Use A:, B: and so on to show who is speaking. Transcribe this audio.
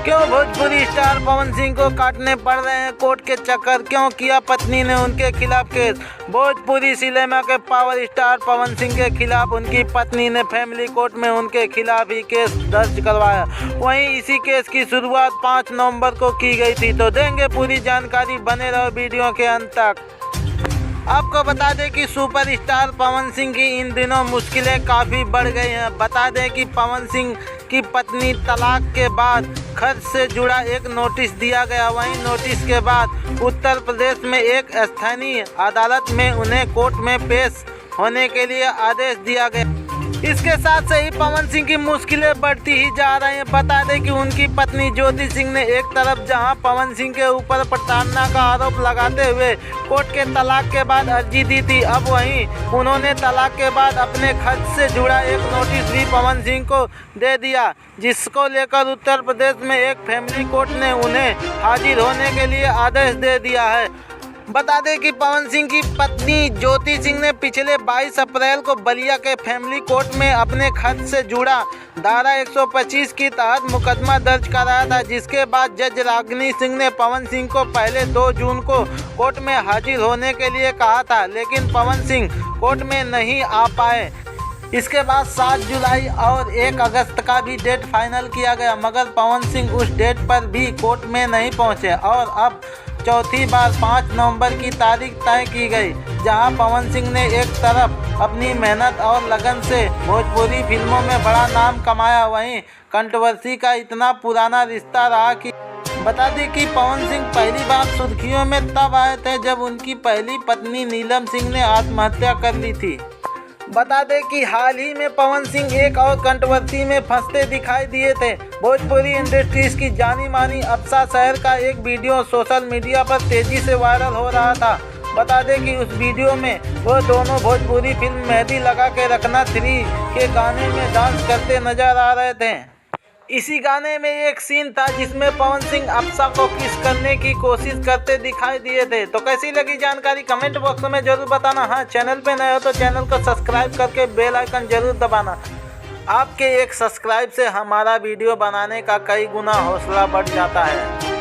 A: क्यों भोजपुरी स्टार पवन सिंह को काटने पड़ रहे हैं कोर्ट के चक्कर, क्यों किया पत्नी ने उनके खिलाफ केस। भोजपुरी सिनेमा के पावर स्टार पवन सिंह के खिलाफ उनकी पत्नी ने फैमिली कोर्ट में उनके खिलाफ ही केस दर्ज करवाया। वहीं इसी केस की शुरुआत 5 नवंबर को की गई थी। तो देंगे पूरी जानकारी, बने रहो वीडियो के अंत तक। आपको बता दें कि सुपरस्टार पवन सिंह की इन दिनों मुश्किलें काफ़ी बढ़ गई हैं। बता दें कि पवन सिंह की पत्नी तलाक के बाद खर्च से जुड़ा एक नोटिस दिया गया। वहीं नोटिस के बाद उत्तर प्रदेश में एक स्थानीय अदालत में उन्हें कोर्ट में पेश होने के लिए आदेश दिया गया। इसके साथ से ही पवन सिंह की मुश्किलें बढ़ती ही जा रही हैं। बता दें कि उनकी पत्नी ज्योति सिंह ने एक तरफ जहां पवन सिंह के ऊपर प्रताड़ना का आरोप लगाते हुए कोर्ट के तलाक के बाद अर्जी दी थी, अब वहीं उन्होंने तलाक के बाद अपने खर्च से जुड़ा एक नोटिस भी पवन सिंह को दे दिया, जिसको लेकर उत्तर प्रदेश में एक फैमिली कोर्ट ने उन्हें हाजिर होने के लिए आदेश दे दिया है। बता दें कि पवन सिंह की पत्नी ज्योति सिंह ने पिछले 22 अप्रैल को बलिया के फैमिली कोर्ट में अपने खर्च से जुड़ा धारा 125 की तहत मुकदमा दर्ज कराया था, जिसके बाद जज रागिनी सिंह ने पवन सिंह को पहले 2 जून को कोर्ट में हाजिर होने के लिए कहा था, लेकिन पवन सिंह कोर्ट में नहीं आ पाए। इसके बाद 7 जुलाई और 1 अगस्त का भी डेट फाइनल किया गया, मगर पवन सिंह उस डेट पर भी कोर्ट में नहीं पहुंचे और अब चौथी बार 5 नवंबर की तारीख तय की गई, जहां पवन सिंह ने एक तरफ अपनी मेहनत और लगन से भोजपुरी फिल्मों में बड़ा नाम कमाया, वहीं कंट्रोवर्सी का इतना पुराना रिश्ता रहा कि बता दें कि पवन सिंह पहली बार सुर्खियों में तब आए थे जब उनकी पहली पत्नी नीलम सिंह ने आत्महत्या कर ली थी। बता दें कि हाल ही में पवन सिंह एक और कंट्रोवर्सी में फंसते दिखाई दिए थे। भोजपुरी इंडस्ट्रीज की जानी मानी अप्सरा शहर का एक वीडियो सोशल मीडिया पर तेजी से वायरल हो रहा था। बता दें कि उस वीडियो में वो दोनों भोजपुरी फिल्म मेहंदी लगा के रखना 3 के गाने में डांस करते नजर आ रहे थे। इसी गाने में एक सीन था जिसमें पवन सिंह अप्सरा को किस करने की कोशिश करते दिखाई दिए थे। तो कैसी लगी जानकारी कमेंट बॉक्स में जरूर बताना। हाँ, चैनल पे नए हो तो चैनल को सब्सक्राइब करके बेल आइकन जरूर दबाना। आपके एक सब्सक्राइब से हमारा वीडियो बनाने का कई गुना हौसला बढ़ जाता है।